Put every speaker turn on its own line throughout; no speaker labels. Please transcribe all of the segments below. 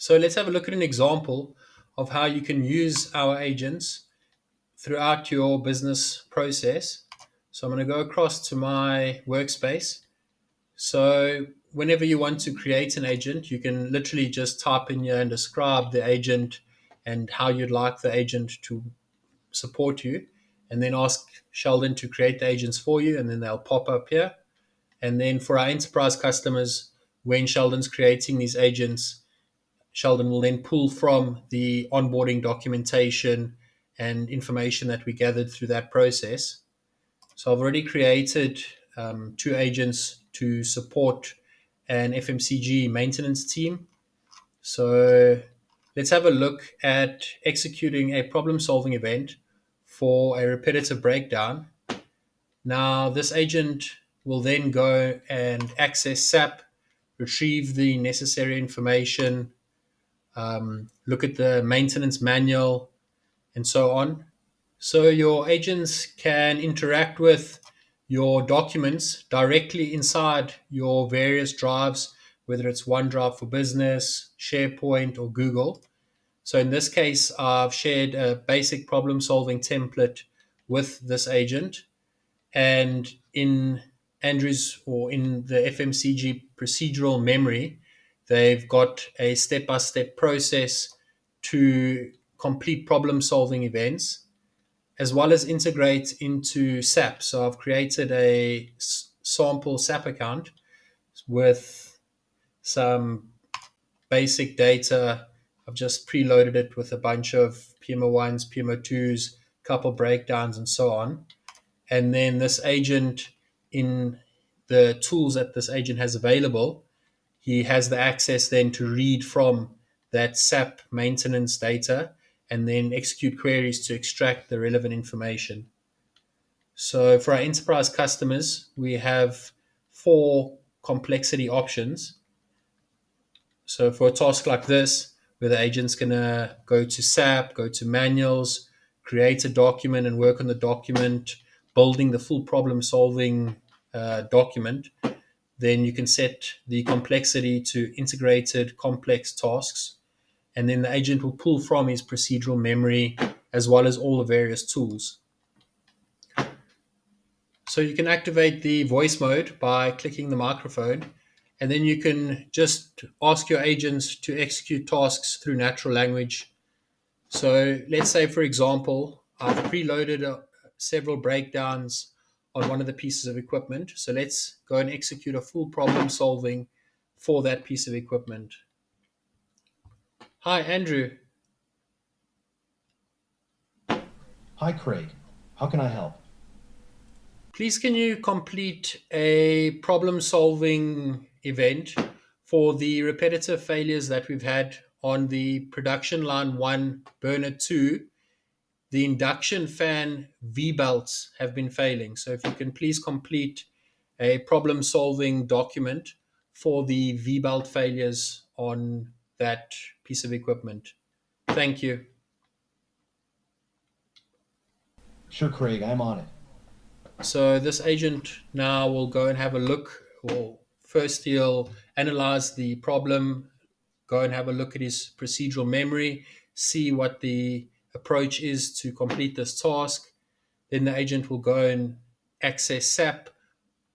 So let's have a look at an example of how you can use our agents throughout your business process. So I'm going to go across to my workspace. So whenever you want to create an agent, you can literally just type in here and describe the agent and how you'd like the agent to support you, and then ask Sheldon to create the agents for you, and then they'll pop up here. And then for our enterprise customers, when Sheldon's creating these agents, Sheldon will then pull from the onboarding documentation and information that we gathered through that process. So I've already created two agents to support an FMCG maintenance team. So let's have a look at executing a problem solving event for a repetitive breakdown. Now, this agent will then go and access SAP, retrieve the necessary information, look at the maintenance manual, and so on. So your agents can interact with your documents directly inside your various drives, whether it's OneDrive for Business, SharePoint, or Google. So in this case, I've shared a basic problem solving template with this agent. And in Andrew's or in the FMCG procedural memory, they've got a step by step process to complete problem solving events as well as integrate into SAP. So I've created a sample SAP account with some basic data. I've just preloaded it with a bunch of PMO1s, PMO2s, couple breakdowns, and so on. And then this agent, in the tools that this agent has available, he has the access then to read from that SAP maintenance data and then execute queries to extract the relevant information. So for our enterprise customers, we have four complexity options. So for a task like this, where the agent's going to go to SAP, go to manuals, create a document and work on the document, building the full problem solving document, then you can set the complexity to integrated complex tasks. And then the agent will pull from his procedural memory as well as all the various tools. So you can activate the voice mode by clicking the microphone, and then you can just ask your agents to execute tasks through natural language. So let's say, for example, I've preloaded several breakdowns on one of the pieces of equipment. So let's go and execute a full problem solving for that piece of equipment. Hi, Andrew.
Hi, Craig. How can I help?
Please, can you complete a problem solving event for the repetitive failures that we've had on the production line 1, burner 2? The induction fan V belts have been failing. So, if you can please complete a problem solving document for the V belt failures on that piece of equipment. Thank you.
Sure, Craig, I'm on it.
So this agent now will go and have a look, or first he'll analyze the problem, go and have a look at his procedural memory, see what the approach is to complete this task. Then the agent will go and access SAP,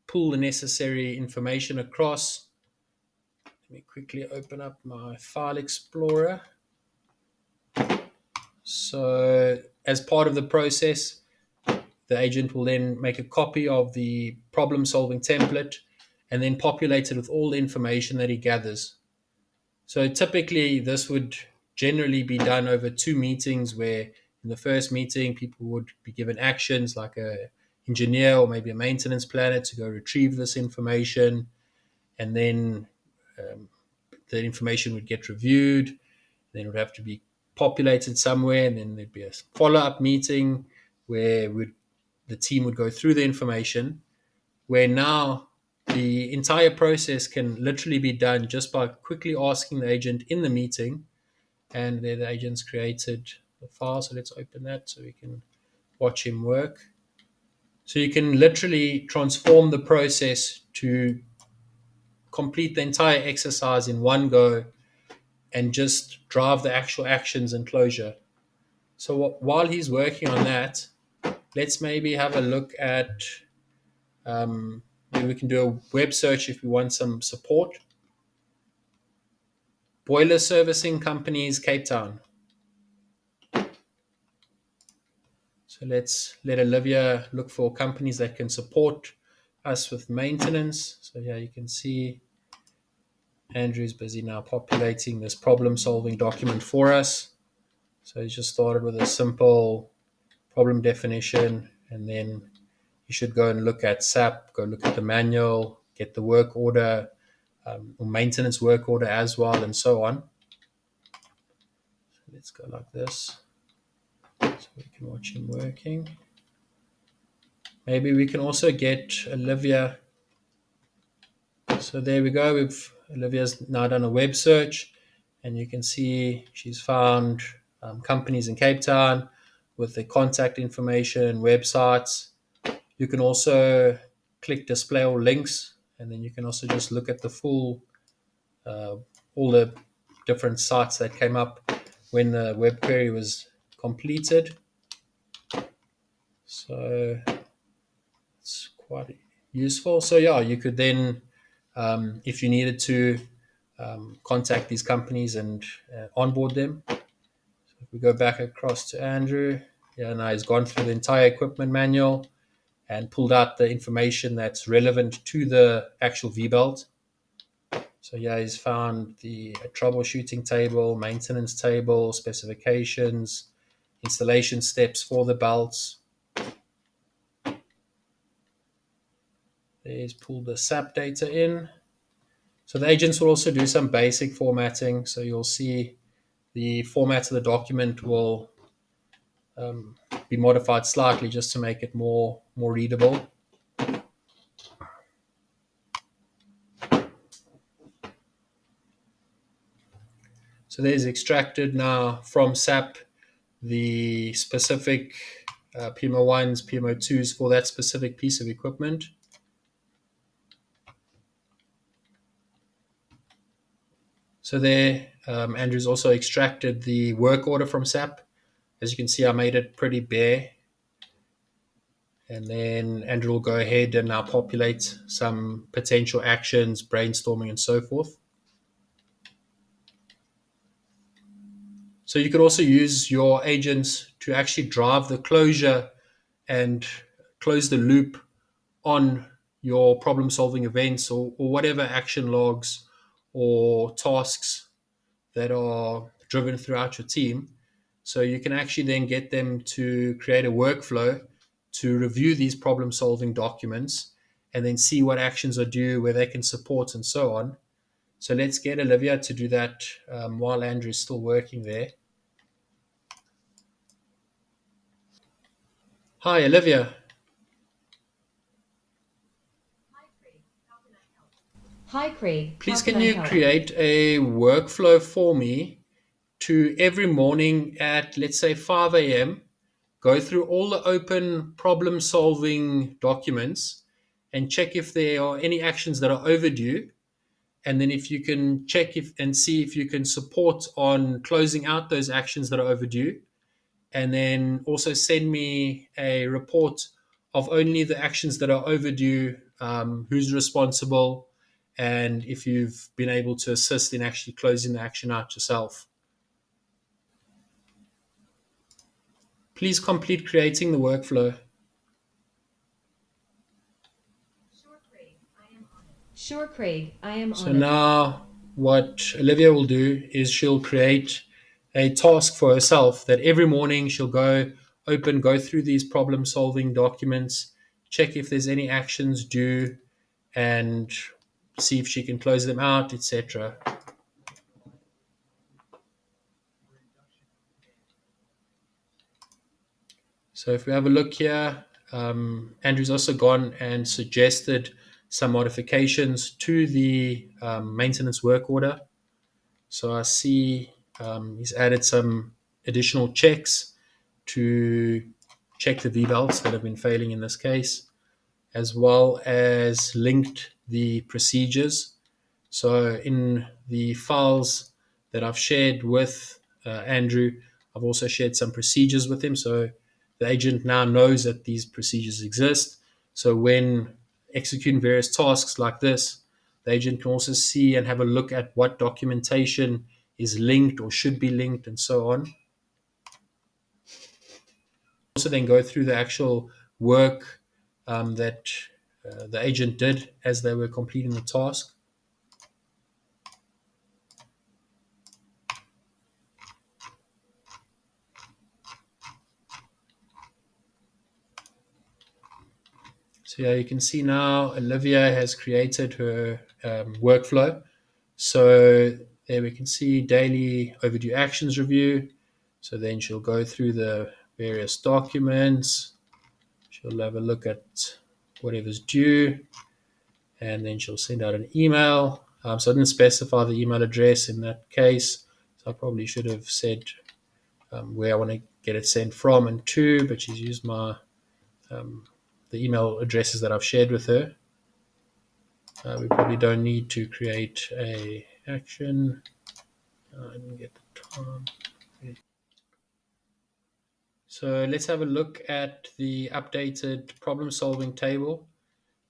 pull the necessary information across. Let me quickly open up my file explorer. So as part of the process, the agent will then make a copy of the problem solving template and then populate it with all the information that he gathers. So typically, this would generally be done over two meetings, where in the first meeting, people would be given actions like a engineer or maybe a maintenance planner to go retrieve this information, and then the information would get reviewed, then it would have to be populated somewhere, and then there'd be a follow-up meeting where the team would go through the information, where now the entire process can literally be done just by quickly asking the agent in the meeting, and there the agent's created the file. So let's open that so we can watch him work. So you can literally transform the process to complete the entire exercise in one go and just drive the actual actions and closure. So while he's working on that, let's maybe have a look at maybe we can do a web search if we want some support. Boiler servicing companies, Cape Town. So let's let Olivia look for companies that can support us with maintenance. So yeah, you can see Andrew's busy now populating this problem solving document for us. So he just started with a simple problem definition, and then you should go and look at SAP, go look at the manual, get the work order, or maintenance work order as well, and so on. So let's go like this so we can watch him working. Maybe we can also get Olivia. So there we go. Olivia's now done a web search, and you can see she's found companies in Cape Town with the contact information, websites. You can also click display all links, and then you can also just look at the full, all the different sites that came up when the web query was completed. So it's quite useful. So yeah, you could then, if you needed to, contact these companies and onboard them. So if we go back across to Andrew, yeah, now he's gone through the entire equipment manual and pulled out the information that's relevant to the actual V-belt. So yeah, he's found the troubleshooting table, maintenance table, specifications, installation steps for the belts. He's pulled the SAP data in. So the agents will also do some basic formatting. So you'll see the format of the document will be modified slightly just to make it more readable. So there's extracted now from SAP the specific PMO1s, PMO2s for that specific piece of equipment. So there, Andrew's also extracted the work order from SAP. As you can see, I made it pretty bare. And then Andrew will go ahead and now populate some potential actions, brainstorming, and so forth. So you could also use your agents to actually drive the closure and close the loop on your problem solving events or whatever action logs or tasks that are driven throughout your team. So you can actually then get them to create a workflow to review these problem solving documents and then see what actions are due, where they can support, and so on. So let's get Olivia to do that while Andrew is still working there. Hi, Olivia.
Hi, Craig. How
Please,
can
can
I
you
help?
create a workflow for me to every morning at, let's say, 5 a.m., go through all the open problem solving documents and check if there are any actions that are overdue. And then if you can check if and see if you can support on closing out those actions that are overdue. And then also send me a report of only the actions that are overdue, who's responsible, and if you've been able to assist in actually closing the action out yourself. Please complete creating the workflow.
Sure, Craig. I am
So
on it.
now what Olivia will do is she'll create a task for herself that every morning she'll go through these problem solving documents, check if there's any actions due, and see if she can close them out, etc. So if we have a look here, Andrew's also gone and suggested some modifications to the maintenance work order. So I see he's added some additional checks to check the V-belts that have been failing in this case, as well as linked the procedures. So in the files that I've shared with Andrew. I've also shared some procedures with him. So the agent now knows that these procedures exist. So when executing various tasks like this, the agent can also see and have a look at what documentation is linked or should be linked and so on. Also then go through the actual work that the agent did as they were completing the task. So yeah, you can see now Olivia has created her workflow. So there we can see daily overdue actions review. So then she'll go through the various documents. She'll have a look at whatever's due, and then she'll send out an email. So I didn't specify the email address in that case. So I probably should have said where I want to get it sent from and to, but she's used the email addresses that I've shared with her. We probably don't need to create a action. I didn't get the time. So let's have a look at the updated problem solving table.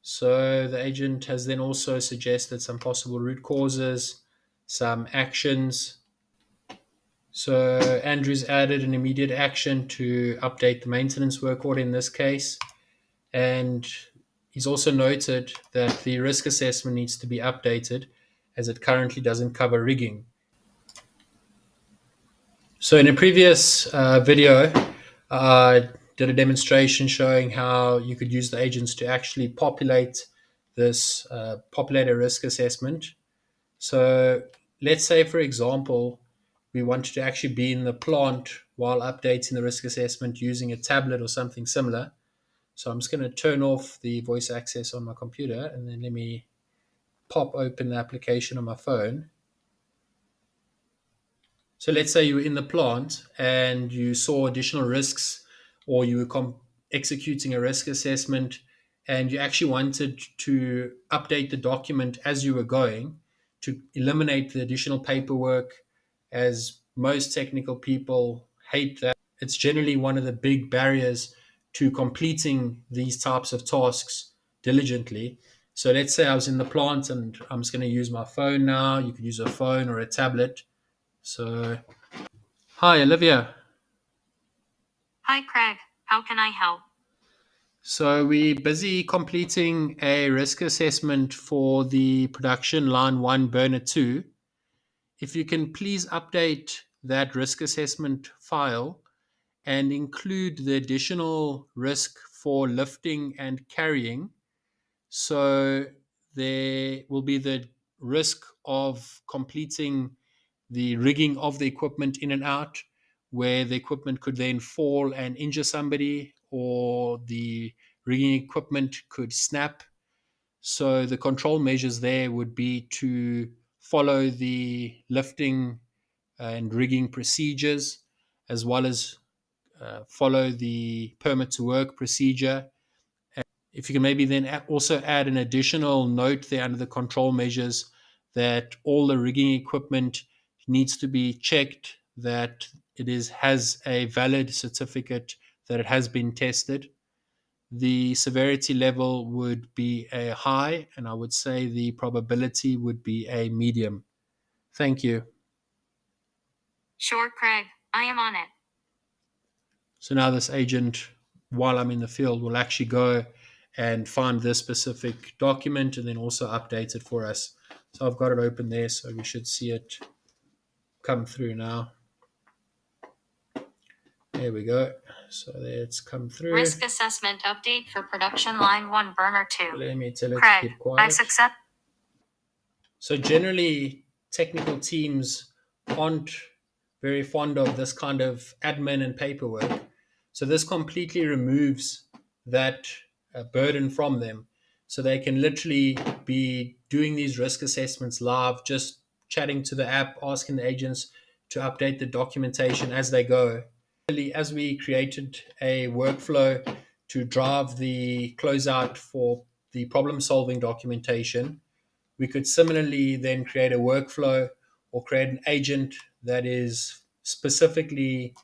So the agent has then also suggested some possible root causes, some actions. So Andrew's added an immediate action to update the maintenance work order in this case. And he's also noted that the risk assessment needs to be updated as it currently doesn't cover rigging. So in a previous video, I did a demonstration showing how you could use the agents to actually populate this populate a risk assessment. So let's say, for example, we wanted to actually be in the plant while updating the risk assessment using a tablet or something similar. So I'm just going to turn off the voice access on my computer, and then let me pop open the application on my phone. So let's say you were in the plant and you saw additional risks, or you were executing a risk assessment and you actually wanted to update the document as you were going to eliminate the additional paperwork, as most technical people hate that. It's generally one of the big barriers to completing these types of tasks diligently. So let's say I was in the plant and I'm just going to use my phone now. You could use a phone or a tablet. So, hi, Olivia.
Hi, Craig. How can I help?
So, we're busy completing a risk assessment for the production line 1 burner 2. If you can please update that risk assessment file and include the additional risk for lifting and carrying. So, there will be the risk of completing the rigging of the equipment in and out, where the equipment could then fall and injure somebody, or the rigging equipment could snap. So the control measures there would be to follow the lifting and rigging procedures, as well as follow the permit to work procedure. If you can maybe then also add an additional note there under the control measures that all the rigging equipment needs to be checked, that it has a valid certificate that it has been tested. The severity level would be a high, and I would say the probability would be a medium. Thank you.
Sure, Craig. I am on it.
So now this agent, while I'm in the field, will actually go and find this specific document and then also update it for us. So I've got it open there, so we should see it come through now. There we go. So there it's come through.
Risk assessment update for production line 1 burner 2.
Let me tell it to
Craig,
keep
I
quiet.
success.
So generally, technical teams aren't very fond of this kind of admin and paperwork. So this completely removes that burden from them. So they can literally be doing these risk assessments live, just chatting to the app, asking the agents to update the documentation as they go. As we created a workflow to drive the closeout for the problem solving documentation, we could similarly then create a workflow or create an agent that is specifically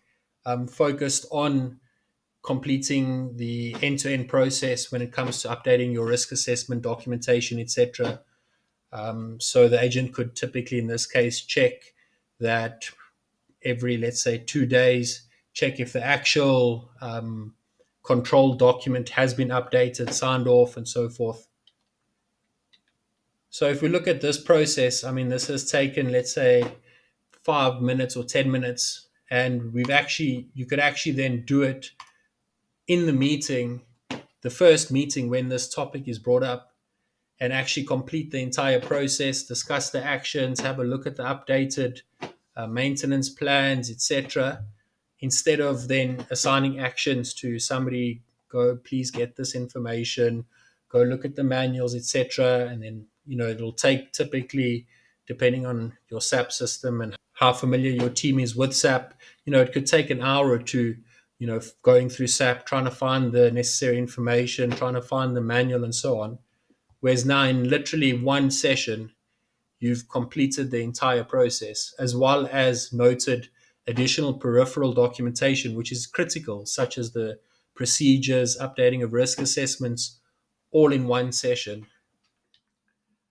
focused on completing the end-to-end process when it comes to updating your risk assessment documentation, etc. So the agent could typically, in this case, check that every, let's say, 2 days, check if the actual control document has been updated, signed off, and so forth. So if we look at this process, I mean, this has taken, let's say, 5 minutes or 10 minutes, and you could actually then do it in the meeting, the first meeting when this topic is brought up, and actually complete the entire process, discuss the actions, have a look at the updated maintenance plans, etc. Instead of then assigning actions to somebody, go please get this information, go look at the manuals, etc. And then it'll take, typically, depending on your SAP system and how familiar your team is with SAP, it could take an hour or two, going through SAP, trying to find the necessary information, trying to find the manual, and so on. Whereas now, in literally one session, you've completed the entire process, as well as noted additional peripheral documentation, which is critical, such as the procedures, updating of risk assessments, all in one session.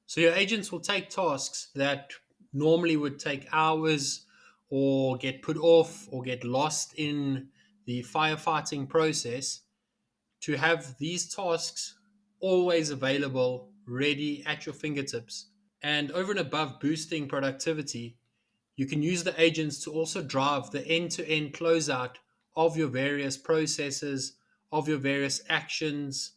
So your agents will take tasks that normally would take hours, or get put off, or get lost in the firefighting process, to have these tasks always available, ready at your fingertips. And over and above boosting productivity, you can use the agents to also drive the end-to-end closeout of your various processes, of your various actions.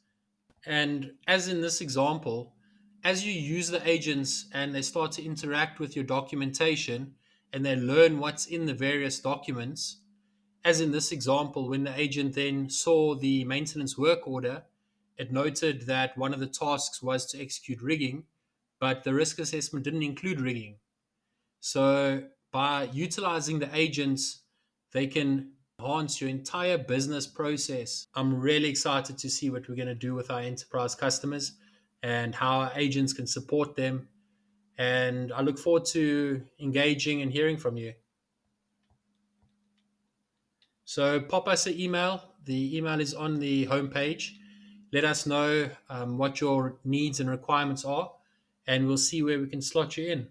And as in this example, as you use the agents and they start to interact with your documentation and they learn what's in the various documents, as in this example, when the agent then saw the maintenance work order, it noted that one of the tasks was to execute rigging, but the risk assessment didn't include rigging. So by utilizing the agents, they can enhance your entire business process. I'm really excited to see what we're going to do with our enterprise customers and how our agents can support them. And I look forward to engaging and hearing from you. So pop us an email. The email is on the homepage. Let us know what your needs and requirements are, and we'll see where we can slot you in.